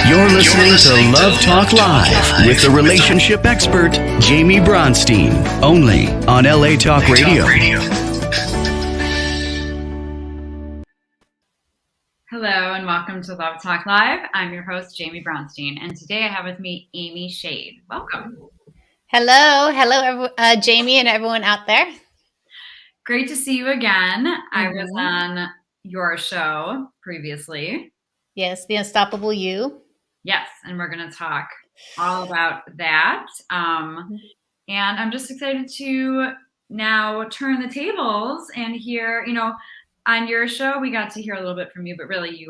You're listening to Love Talk Live with the relationship expert, Jaime Bronstein, only on LA Talk Radio. Hello and welcome to Love Talk Live. I'm your host, Jaime Bronstein, and today I have with me Amy Schadt. Welcome. Hello, Jaime and everyone out there. Great to see you again. I was on your show previously. Yes, The Unstoppable You. Yes, and we're going to talk all about that. And I'm just excited to now turn the tables and hear, on your show, we got to hear a little bit from you, but really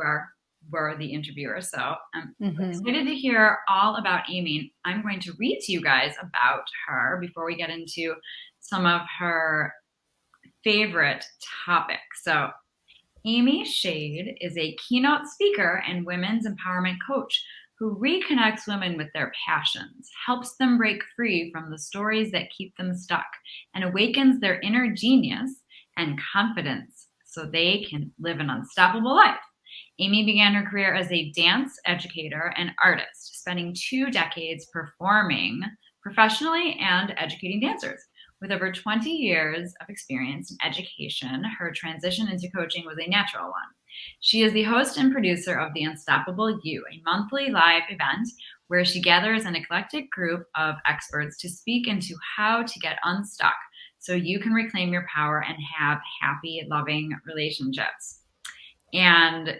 were the interviewer. So I'm excited to hear all about Amy. I'm going to read to you guys about her before we get into some of her favorite topics. So Amy Schadt is a keynote speaker and women's empowerment coach who reconnects women with their passions, helps them break free from the stories that keep them stuck, and awakens their inner genius and confidence so they can live an unstoppable life. Amy began her career as a dance educator and artist, spending 2 decades performing professionally and educating dancers. With over 20 years of experience in education, her transition into coaching was a natural one. She is the host and producer of The Unstoppable You, a monthly live event where she gathers an eclectic group of experts to speak into how to get unstuck so you can reclaim your power and have happy, loving relationships. And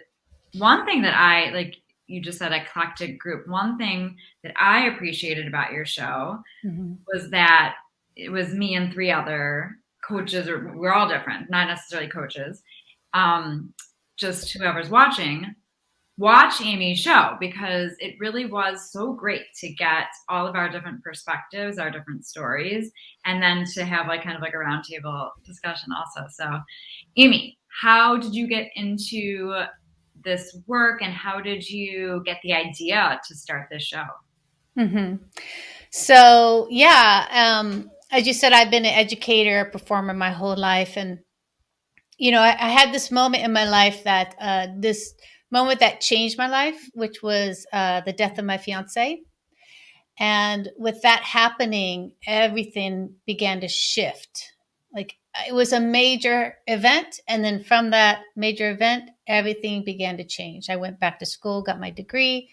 one thing that I, like you just said, eclectic group, one thing that I appreciated about your show was that it was me and 3 other coaches, or we're all different, not necessarily coaches, just whoever's watching, watch Amy's show, because it really was so great to get all of our different perspectives, our different stories, and then to have kind of a roundtable discussion also. So Amy, how did you get into this work, and how did you get the idea to start this show? So, as you said, I've been an educator, a performer my whole life. And, I had this moment in my life that changed my life, which was the death of my fiance. And with that happening, everything began to shift. It was a major event. And then from that major event, everything began to change. I went back to school, got my degree,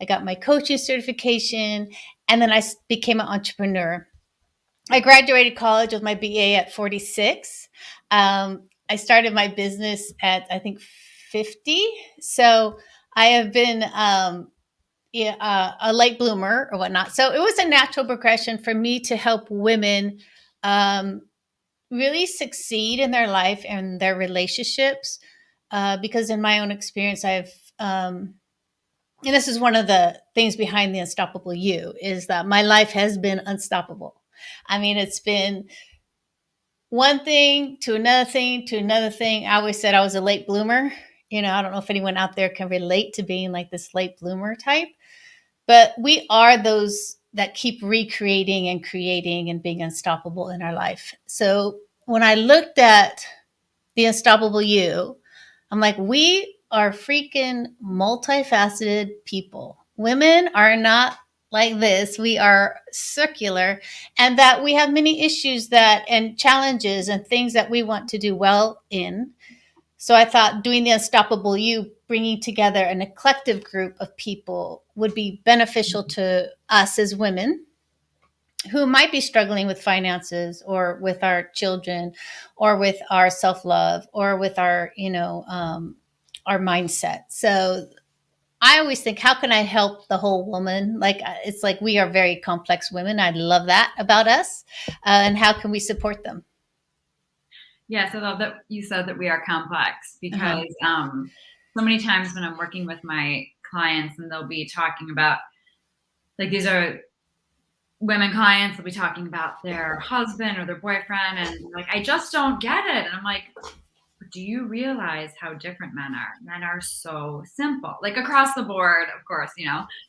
I got my coaching certification, and then I became an entrepreneur. I graduated college with my BA at 46. I started my business at, I think, 50. So I have been a late bloomer or whatnot. So it was a natural progression for me to help women really succeed in their life and their relationships. Because in my own experience, and this is one of the things behind The Unstoppable You, is that my life has been unstoppable. I mean, it's been one thing to another thing to another thing. I always said I was a late bloomer. I don't know if anyone out there can relate to being like this late bloomer type, but we are those that keep recreating and creating and being unstoppable in our life. So when I looked at The Unstoppable You, I'm like, we are freaking multifaceted people. Women are not like this. We are circular, and that we have many issues and challenges and things that we want to do well in. So I thought doing The Unstoppable You, bringing together an eclectic group of people, would be beneficial to us as women who might be struggling with finances, or with our children, or with our self-love, or with our mindset. So I always think, how can I help the whole woman? It's like we are very complex women. I love that about us. And how can we support them? Yes, I love that you said that we are complex, because so many times when I'm working with my clients and they'll be talking about, these are women clients, they'll be talking about their husband or their boyfriend, and I just don't get it. And I'm like, do you realize how different men are? Men are so simple, across the board, of course,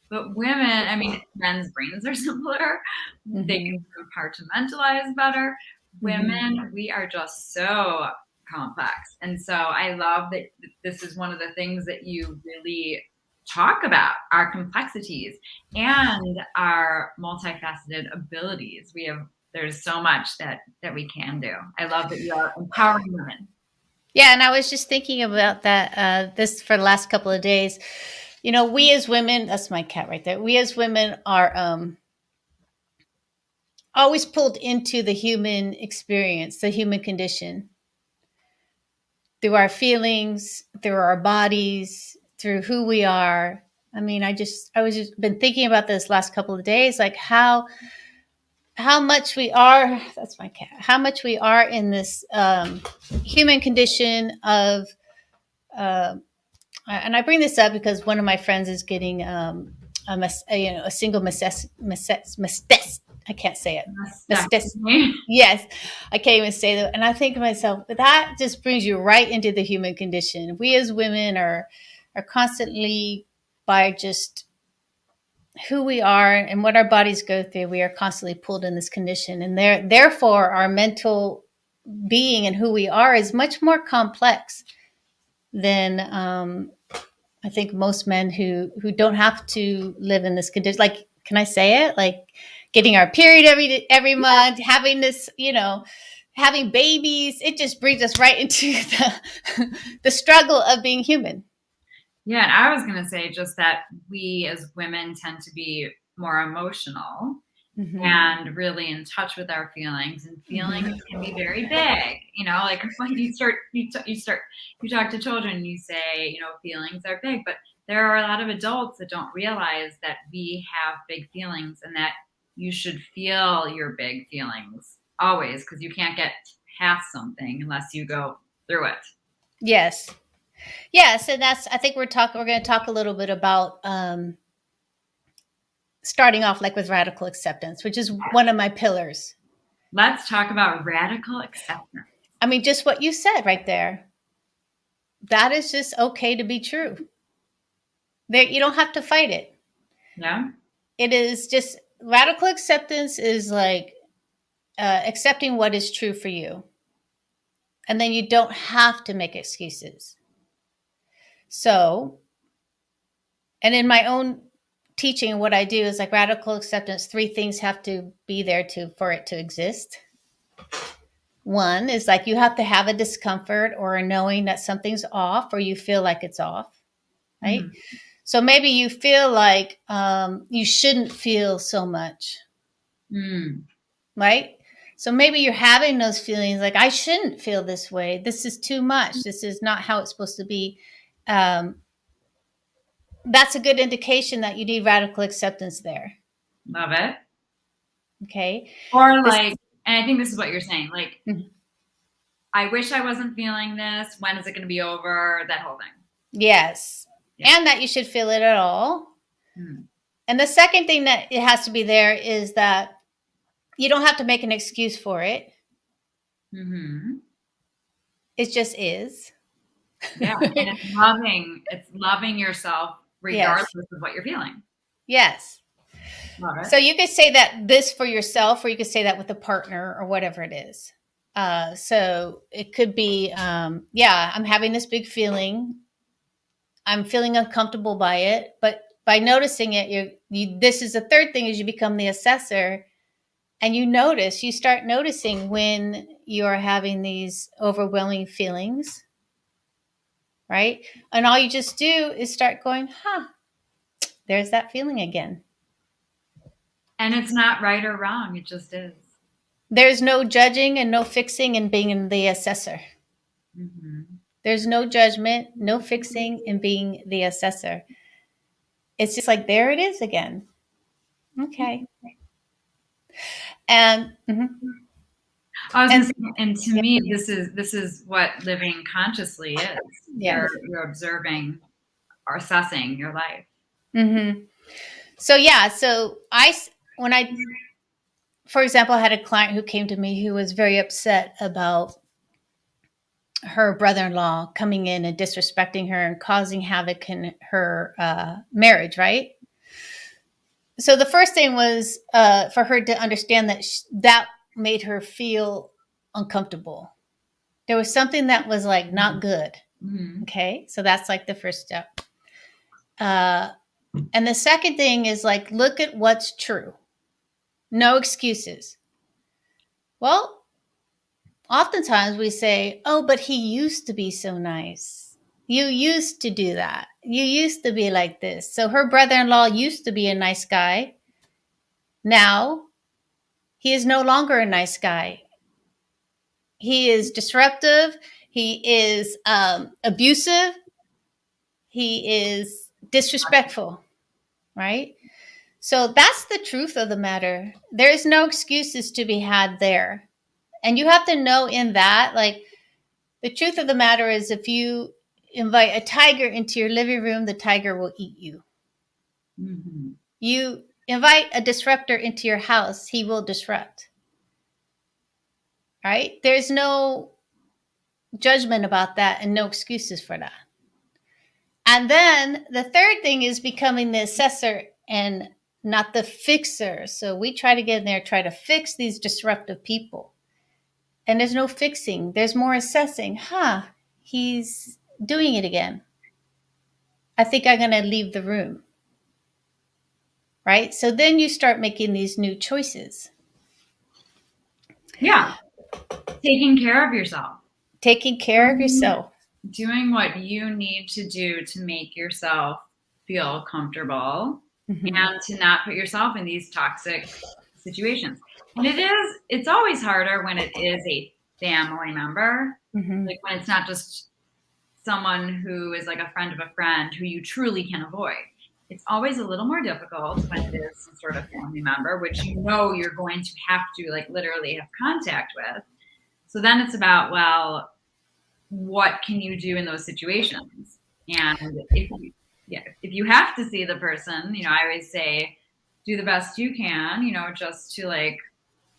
but women, men's brains are simpler. They can compartmentalize better. Women, we are just so complex. And so I love that this is one of the things that you really talk about our complexities and our multifaceted abilities. There's so much that we can do. I love that you are empowering women. Yeah, and I was just thinking about that this for the last couple of days. You know, we as women, that's my cat right there. We as women are always pulled into the human experience, the human condition, through our feelings, through our bodies, through who we are. I mean, I was just been thinking about this last couple of days, like how much we are, that's my cat, how much we are in this human condition of, and I bring this up because one of my friends is getting a single I can't say it. Yes, I can't even say that. And I think to myself, that just brings you right into the human condition. We as women are constantly, by just who we are and what our bodies go through, we are constantly pulled in this condition. And therefore, our mental being and who we are is much more complex than I think most men who don't have to live in this condition. Like, can I say it? Like getting our period every month, having this, having babies. It just brings us right into the struggle of being human. Yeah, and I was going to say just that we as women tend to be more emotional and really in touch with our feelings, and feelings can be very big. Like when you talk to children, and you say, feelings are big, but there are a lot of adults that don't realize that we have big feelings and that you should feel your big feelings always, because you can't get past something unless you go through it. Yes, and I think we're going to talk a little bit about starting off like with radical acceptance, which is one of my pillars. Let's talk about radical acceptance. I mean, just what you said right there. That is just okay to be true. You don't have to fight it. Yeah. It is just radical acceptance is like accepting what is true for you. And then you don't have to make excuses. So, and in my own teaching, what I do is like radical acceptance, 3 things have to be there for it to exist. One is like you have to have a discomfort or a knowing that something's off, or you feel like it's off, right? Mm-hmm. So maybe you feel like you shouldn't feel so much, right? So maybe you're having those feelings like, I shouldn't feel this way. This is too much. This is not how it's supposed to be. That's a good indication that you need radical acceptance there. Love it. Okay. Or like, and I think this is what you're saying, like, I wish I wasn't feeling this. When is it going to be over? That whole thing. Yes. Yeah. And that you should feel it at all. And the second thing that it has to be there is that you don't have to make an excuse for it. It just is. Yeah. And it's loving yourself regardless of what you're feeling. Yes. So you could say that this for yourself, or you could say that with a partner or whatever it is. So it could be, I'm having this big feeling. I'm feeling uncomfortable by it, but by noticing it, this is the third thing, is you become the assessor, and you start noticing when you're having these overwhelming feelings, right? And all you just do is start going, there's that feeling again. And it's not right or wrong. It just is. There's no judging and no fixing in being the assessor. There's no judgment, no fixing in being the assessor. It's just like, there it is again. Okay. And I was going to say, and to me, this is what living consciously is. You're observing or assessing your life. So for example, I had a client who came to me who was very upset about her brother-in-law coming in and disrespecting her and causing havoc in her marriage, right? So the first thing was for her to understand that that made her feel uncomfortable. There was something that was like not good. Okay, so that's like the first step. And the second thing is like, look at what's true. No excuses. Well, oftentimes we say, oh, but he used to be so nice. You used to do that. You used to be like this. So her brother-in-law used to be a nice guy. Now he is no longer a nice guy. He is disruptive. He is abusive. He is disrespectful, right? So that's the truth of the matter. There's no excuses to be had there. And you have to know in that, like, the truth of the matter is if you invite a tiger into your living room, the tiger will eat you. Mm-hmm. You invite a disruptor into your house, he will disrupt. Right? There's no judgment about that and no excuses for that. And then the third thing is becoming the assessor and not the fixer. So we try to get in there, try to fix these disruptive people. And there's no fixing. There's more assessing. He's doing it again. I think I'm going to leave the room. Right? So then you start making these new choices. Yeah. Taking care of yourself. Taking care of yourself. Doing what you need to do to make yourself feel comfortable and to not put yourself in these toxic situations. And it's always harder when it is a family member, like when it's not just someone who is like a friend of a friend who you truly can avoid. It's always a little more difficult when it is some sort of family member, which you know you're going to have to like literally have contact with. So then it's about, well, what can you do in those situations? And if you have to see the person, you know, I always say, do the best you can, you know, just to like,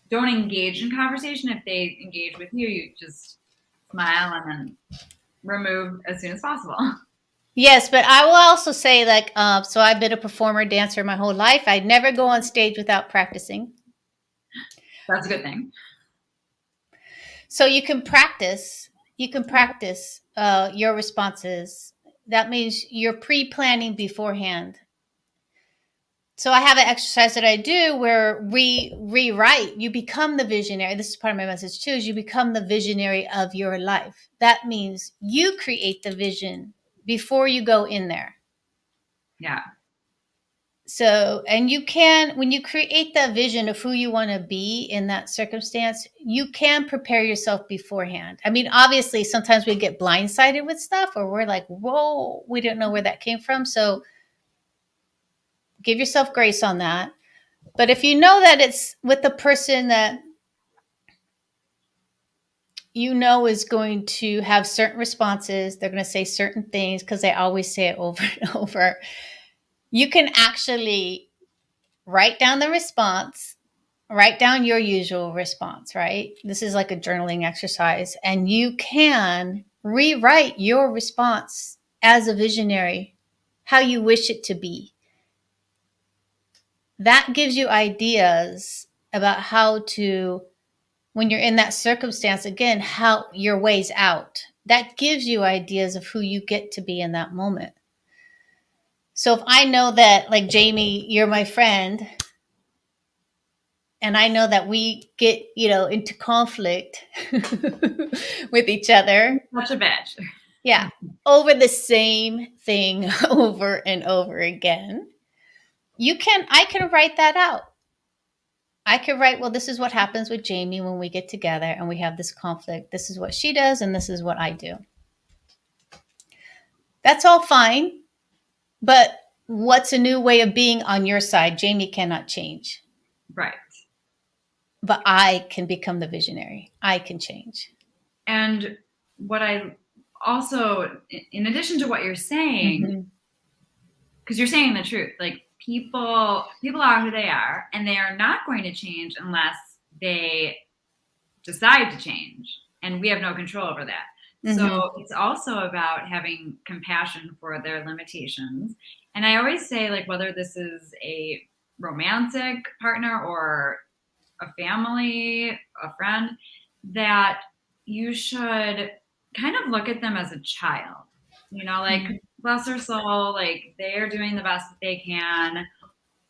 don't engage in conversation. If they engage with you, you just smile and then remove as soon as possible. Yes, but I will also say, like, so I've been a performer, dancer my whole life. I never go on stage without practicing. That's a good thing. So you can practice. You can practice your responses. That means you're pre-planning beforehand. So I have an exercise that I do where we rewrite. You become the visionary. This is part of my message too, is you become the visionary of your life. That means you create the vision before you go in there. Yeah. So, and you can, when you create that vision of who you want to be in that circumstance, you can prepare yourself beforehand. I mean, obviously, sometimes we get blindsided with stuff or we're like, whoa, we don't know where that came from. So give yourself grace on that. But if you know that it's with the person that you know is going to have certain responses, they're going to say certain things because they always say it over and over, you can actually write down the response, write down your usual response, right? This is like a journaling exercise, and you can rewrite your response as a visionary, how you wish it to be. That gives you ideas about how to, when you're in that circumstance, again, how your ways out. That gives you ideas of who you get to be in that moment. So if I know that, like, Jaime, you're my friend, and I know that we get, you know, into conflict with each other. Such a bitch. Yeah. Over the same thing over and over again. I can write that out. I could write, well, this is what happens with Jaime when we get together and we have this conflict. This is what she does and this is what I do. That's all fine. But what's a new way of being on your side? Jaime cannot change. Right. But I can become the visionary. I can change. And what I also, in addition to what you're saying, because you're saying the truth, like people are who they are, and they are not going to change unless they decide to change, and we have no control over that. So it's also about having compassion for their limitations. And I always say, like, whether this is a romantic partner or a family, a friend, that you should kind of look at them as a child. You know, like, bless her soul, like, they are doing the best that they can.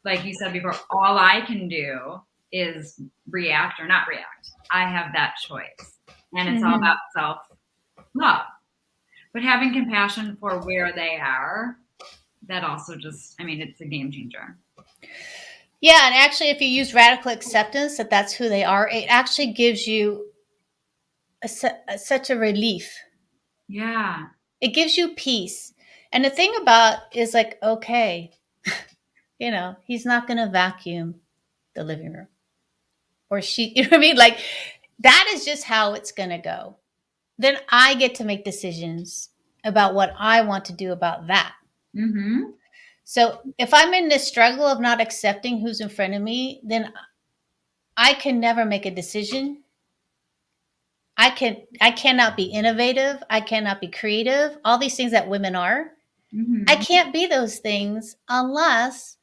Like you said before, all I can do is react or not react. I have that choice. And it's all about self love. But having compassion for where they are, that also just, I mean, it's a game changer. Yeah, and actually, if you use radical acceptance that that's who they are, it actually gives you such a relief. Yeah. It gives you peace. And the thing about is like, okay, you know, he's not going to vacuum the living room, or she, you know what I mean? Like, that is just how it's going to go. Then I get to make decisions about what I want to do about that. Mm-hmm. So if I'm in this struggle of not accepting who's in front of me, then I can never make a decision. I cannot be innovative. I cannot be creative. All these things that women are. Mm-hmm. I can't be those things unless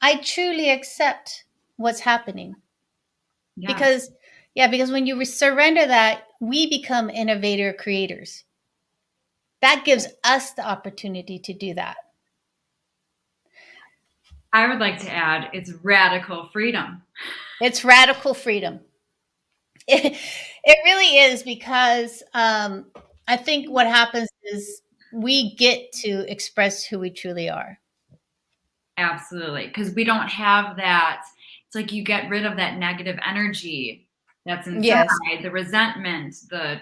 I truly accept what's happening. Yes. Because when you surrender that, we become innovator creators. That gives us the opportunity to do that. I would like to add, it's radical freedom. It's radical freedom. It really is, because I think what happens is we get to express who we truly are. Absolutely. Because we don't have that. It's like you get rid of that negative energy that's inside, Yes. the resentment, the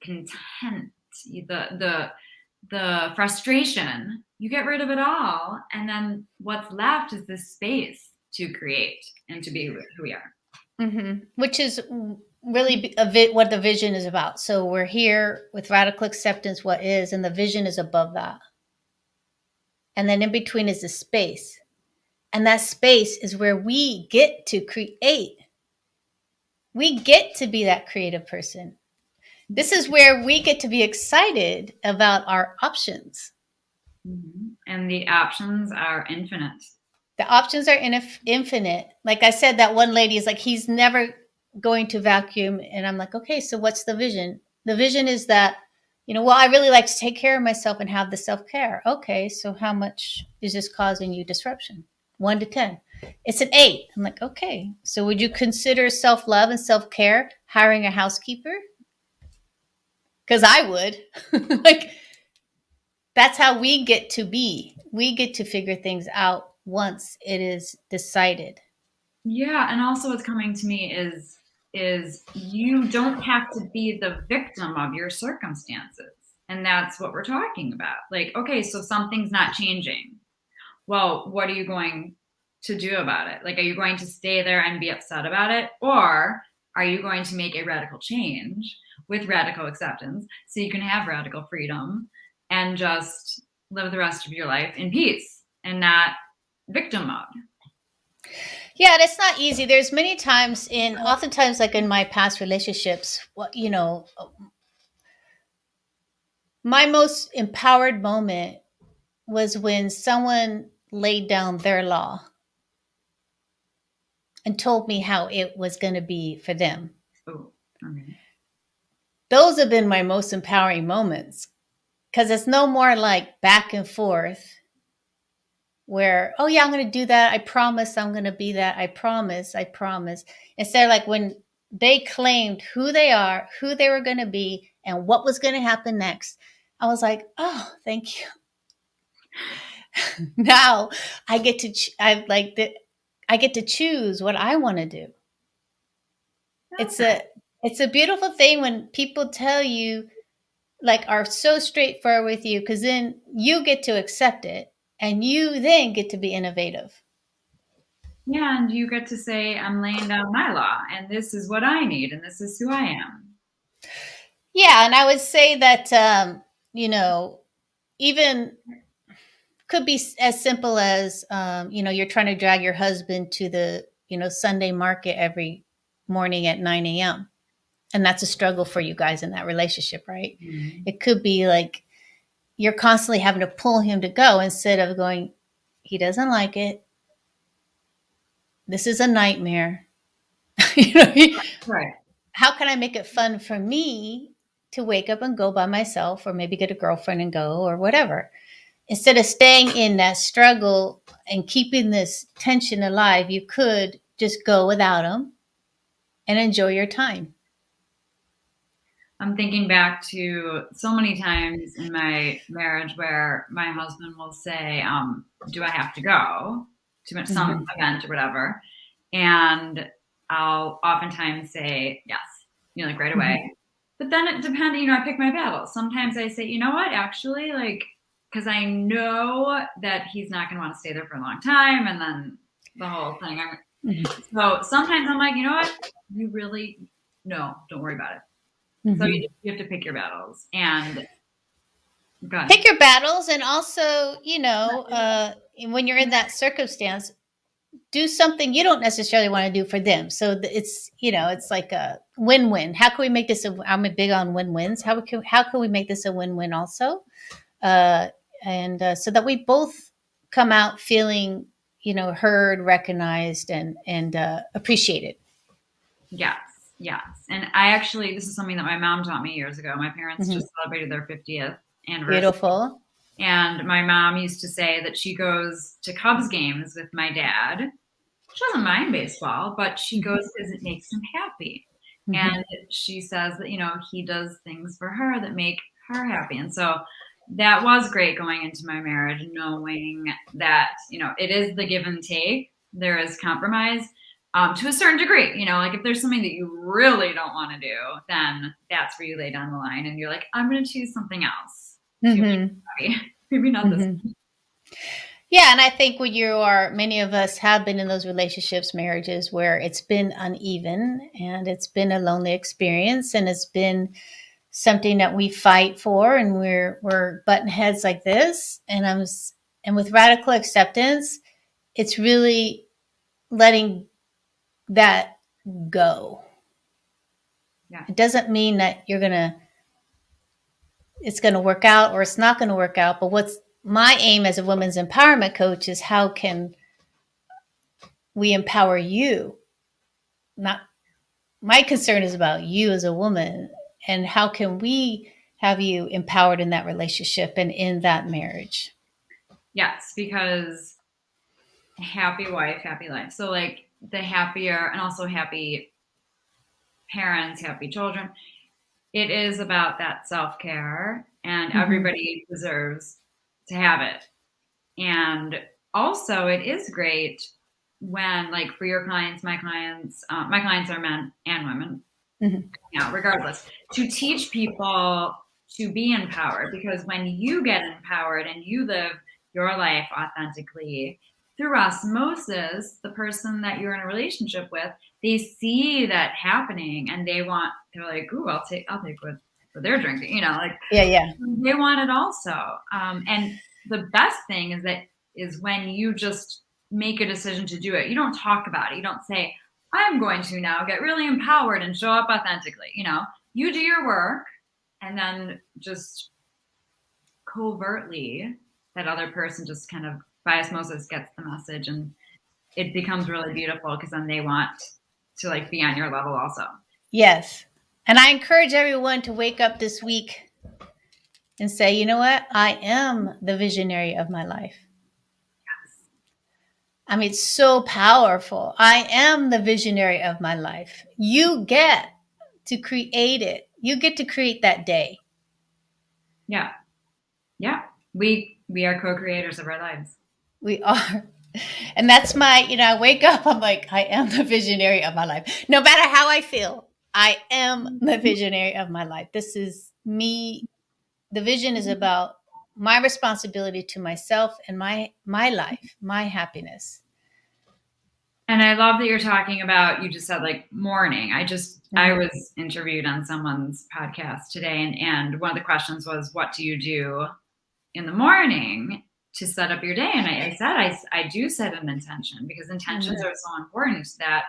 content, the frustration. You get rid of it all, and then what's left is this space to create and to be who we are. Which is really what the vision is about. So we're here with radical acceptance, what is, and the vision is above that. And then in between is the space. And that space is where we get to create. We get to be that creative person. This is where we get to be excited about our options. Mm-hmm. And the options are infinite. The options are infinite. Like I said, that one lady is like, he's never going to vacuum. And I'm like, okay, so what's the vision? The vision is that, well, I really like to take care of myself and have the self-care. Okay, so how much is this causing you disruption? 1 to 10. It's an 8. I'm like, okay, so would you consider self-love and self-care hiring a housekeeper? Because I would. Like, that's how we get to be. We get to figure things out once it is decided. Yeah, and also what's coming to me is you don't have to be the victim of your circumstances. And that's what we're talking about. Like, okay, so something's not changing. Well, what are you going to do about it? Like, are you going to stay there and be upset about it? Or are you going to make a radical change with radical acceptance so you can have radical freedom and just live the rest of your life in peace and not victim mode? Yeah, and it's not easy. There's many times oftentimes like in my past relationships, my most empowered moment was when someone laid down their law and told me how it was going to be for them. Oh, okay. Those have been my most empowering moments, because it's no more like back and forth where, oh yeah, I'm going to do that. I promise I'm going to be that. I promise. Instead, like when they claimed who they are, who they were going to be, and what was going to happen next, I was like, oh, thank you. Now I get to, I get to choose what I want to do. It's a beautiful thing when people tell you, like, are so straightforward with you, because then you get to accept it and you then get to be innovative. Yeah, and you get to say, I'm laying down my law, and this is what I need, and this is who I am. Yeah, and I would say that even could be as simple as you're trying to drag your husband to the Sunday market every morning at 9 a.m. And that's a struggle for you guys in that relationship, right? Mm-hmm. It could be like you're constantly having to pull him to go instead of going, he doesn't like it. This is a nightmare. Right. How can I make it fun for me to wake up and go by myself, or maybe get a girlfriend and go, or whatever. Instead of staying in that struggle and keeping this tension alive, you could just go without them and enjoy your time. I'm thinking back to so many times in my marriage where my husband will say, do I have to go to some event or whatever? And I'll oftentimes say yes, like right away. But then it depends, I pick my battles. Sometimes I say, you know what, actually, like, because I know that he's not going to want to stay there for a long time. And then the whole thing. So sometimes I'm like, you know what, you really, no, don't worry about it. So you have to pick your battles and pick your battles. And also, when you're in that circumstance, do something you don't necessarily want to do for them. So it's, it's like a win-win. How can we make this I'm big on win-wins. How can we make this a win-win also? So that we both come out feeling, heard, recognized, and appreciated. Yes. Yes. And this is something that my mom taught me years ago. My parents just celebrated their 50th anniversary. Beautiful. And my mom used to say that she goes to Cubs games with my dad. She doesn't mind baseball, but she goes because it makes him happy. And she says that, he does things for her that make her happy. And so that was great going into my marriage, knowing that, it is the give and take. There is compromise. To a certain degree, like if there's something that you really don't want to do, then that's where you lay down the line and you're like, I'm going to choose something else. Maybe not this. Yeah. And I think many of us have been in those relationships, marriages where it's been uneven and it's been a lonely experience and it's been something that we fight for and we're button heads like this. And with radical acceptance, it's really letting that go. Yeah. It doesn't mean that it's going to work out or it's not going to work out. But what's my aim as a women's empowerment coach is how can we empower you? My concern is about you as a woman and how can we have you empowered in that relationship and in that marriage? Yes, because happy wife, happy life. So like the happier and also happy parents, happy children. It is about that self-care and everybody deserves to have it. And also it is great when like for your clients, my clients are men and women, regardless, to teach people to be empowered, because when you get empowered and you live your life authentically, through osmosis, the person that you're in a relationship with, they see that happening and they're like, ooh, I'll take what they're drinking, Yeah. They want it also. And the best thing is when you just make a decision to do it. You don't talk about it. You don't say, I'm going to now get really empowered and show up authentically. You do your work and then just covertly that other person just kind of by osmosis gets the message, and it becomes really beautiful because then they want to like be on your level also. Yes. And I encourage everyone to wake up this week and say, you know what? I am the visionary of my life. Yes. I mean, it's so powerful. I am the visionary of my life. You get to create it. You get to create that day. Yeah. Yeah. We are co-creators of our lives. We are. And that's I wake up, I'm like, I am the visionary of my life. No matter how I feel, I am the visionary of my life. This is me. The vision is about my responsibility to myself and my life, my happiness. And I love that you're talking about, you just said like morning. I was interviewed on someone's podcast today and one of the questions was, what do you do in the morning to set up your day? And I said, I do set an intention, because intentions are so important that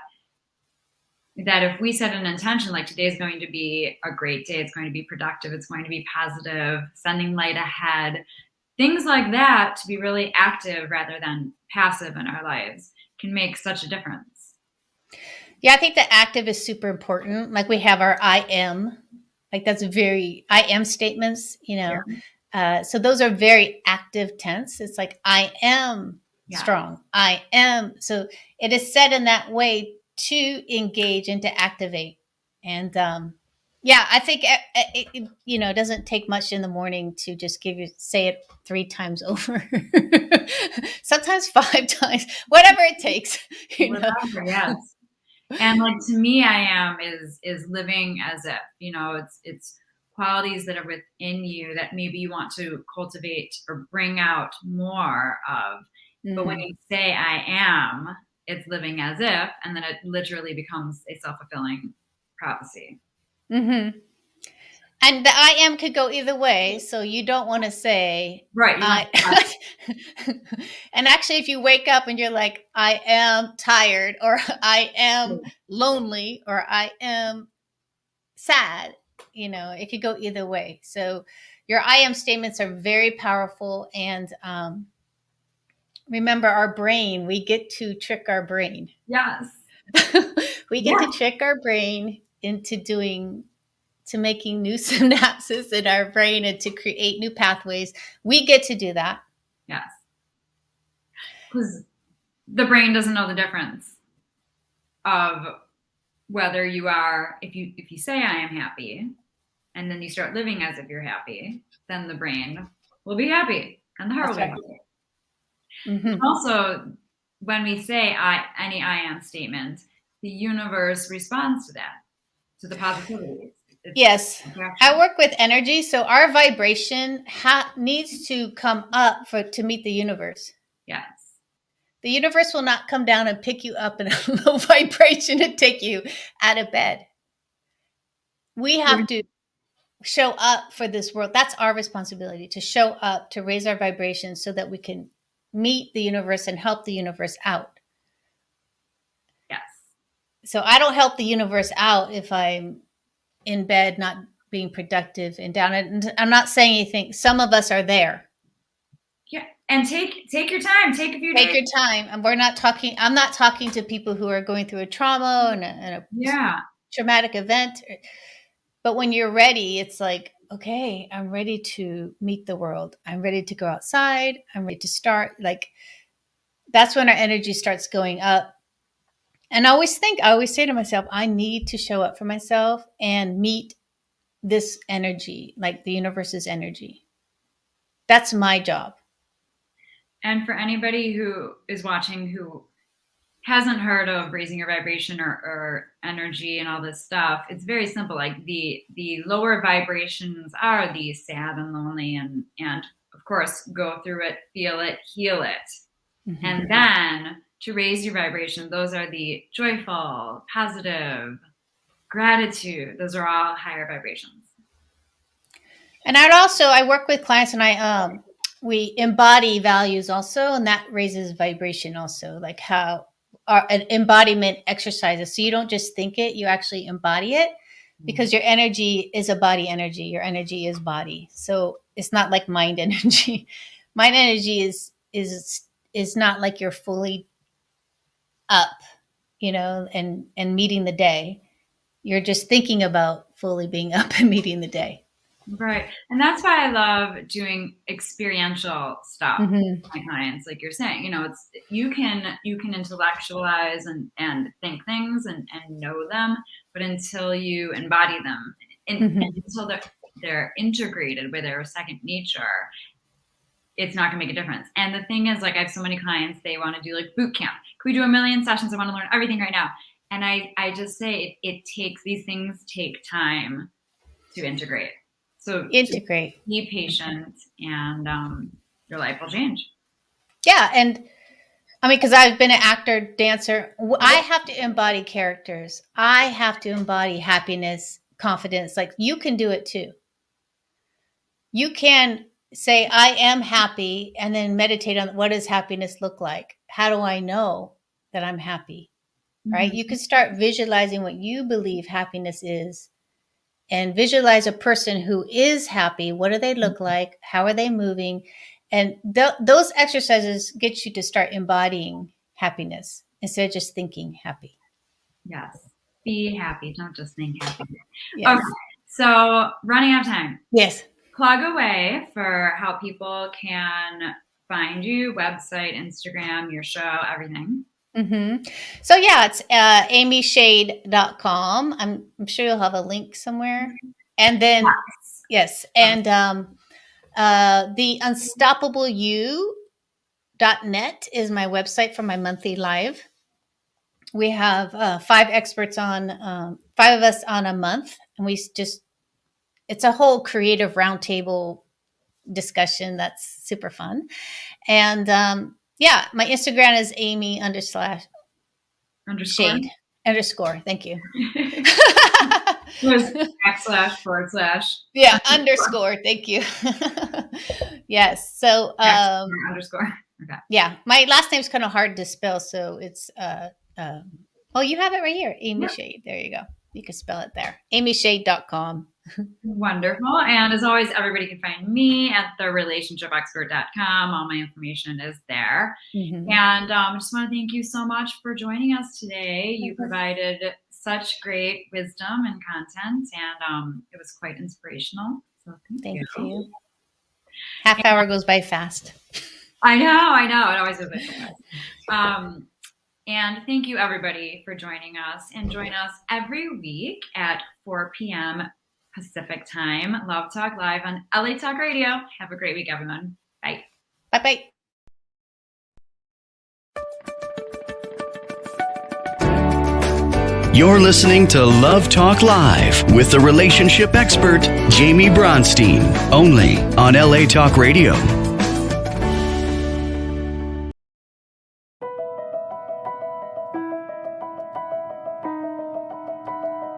if we set an intention, like today's going to be a great day, it's going to be productive, it's going to be positive, sending light ahead, things like that, to be really active rather than passive in our lives can make such a difference. Yeah, I think the active is super important. Like we have our I am, Like that's very I am statements, Yeah. So those are very active tense. It's like I am Yeah. strong. I am. So it is said in that way to engage and to activate. And yeah, I think it doesn't take much in the morning to just say it 3 times over. Sometimes 5 times, whatever it takes. Whatever, yes. And like to me, I am is living as if, it's qualities that are within you that maybe you want to cultivate or bring out more of. But when you say I am, it's living as if, and then it literally becomes a self-fulfilling prophecy. Mm-hmm. And the I am could go either way. So you don't want to say, Right. and actually, if you wake up and you're like, I am tired, or I am lonely, or I am sad, it could go either way. So your I am statements are very powerful. And remember, our brain, we get to trick our brain. Yes. We get to trick our brain into making new synapses in our brain and to create new pathways. We get to do that. Yes. Because the brain doesn't know the difference of whether you are, if you say I am happy, and then you start living as if you're happy, then the brain will be happy and the heart will be happy. Mm-hmm. Also, when we say any I am statement, the universe responds to that, to the positivity. Yes. I work with energy, so our vibration needs to come up to meet the universe. Yes. The universe will not come down and pick you up in a low vibration and take you out of bed. We have to show up for this world. That's our responsibility, to show up, to raise our vibrations so that we can meet the universe and help the universe out. Yes. So I don't help the universe out if I'm in bed, not being productive and down. And I'm not saying anything. Some of us are there. Yeah. And take your time. Take a few days. Take your time. And I'm not talking to people who are going through a trauma and a traumatic event. But when you're ready, it's like, okay, I'm ready to meet the world. I'm ready to go outside. I'm ready to start. Like, that's when our energy starts going up. And I always say to myself, I need to show up for myself and meet this energy, like the universe's energy. That's my job. And for anybody who is watching who hasn't heard of raising your vibration or energy and all this stuff, it's very simple. Like the lower vibrations are the sad and lonely, and of course go through it, feel it, heal it. Mm-hmm. And then to raise your vibration, those are the joyful, positive, gratitude. Those are all higher vibrations. And I work with clients, and we embody values also, and that raises vibration also, like how an embodiment exercises. So you don't just think it, you actually embody it, because your energy is a body energy. Your energy is body. So it's not like mind energy. Mind energy is not like you're fully up, and meeting the day. You're just thinking about fully being up and meeting the day. Right. And that's why I love doing experiential stuff with my clients. Like you're saying, it's you can intellectualize and think things and know them, but until you embody them and until they're integrated with their second nature, it's not gonna make a difference. And the thing is, like, I have so many clients, they want to do like boot camp. Can we do 1 million sessions? I want to learn everything right now. And I just say these things take time to integrate. So integrate, be patient, and your life will change. Yeah. And I mean, because I've been an actor, dancer, I have to embody characters. I have to embody happiness, confidence. Like, you can do it too. You can say, I am happy, and then meditate on what does happiness look like? How do I know that I'm happy? Right? You can start visualizing what you believe happiness is, and visualize a person who is happy. What do they look like? How are they moving? And those exercises get you to start embodying happiness instead of just thinking happy. Yes. Be happy. Don't just think happy. Yes. Okay. So running out of time. Yes. Plug away for how people can find you, website, Instagram, your show, everything. So yeah, it's amyshade.com. I'm sure you'll have a link somewhere. And then, yes. And the unstoppableyou.net is my website for my monthly live. We have 5 experts on, 5 of us on a month. And it's a whole creative roundtable discussion that's super fun. And yeah, my Instagram is Amy _shade _. Thank you. // Yeah, underscore. Thank you. Yes. So underscore. Okay. Yeah, my last name's kind of hard to spell, so it's oh, you have it right here, Amy Shade. There you go. You can spell it there. amyshade.com. Wonderful. And as always, everybody can find me at therelationshipexpert.com. All my information is there. And I just want to thank you so much for joining us today. You provided such great wisdom and content, and it was quite inspirational. So thank you. Half hour goes by fast. I know. It always goes by fast. And thank you, everybody, for joining us. And join us every week at 4 p.m. Pacific time. Love Talk Live on LA Talk Radio. Have a great week, everyone. Bye. Bye-bye. You're listening to Love Talk Live with the relationship expert, Jaime Bronstein, only on LA Talk Radio.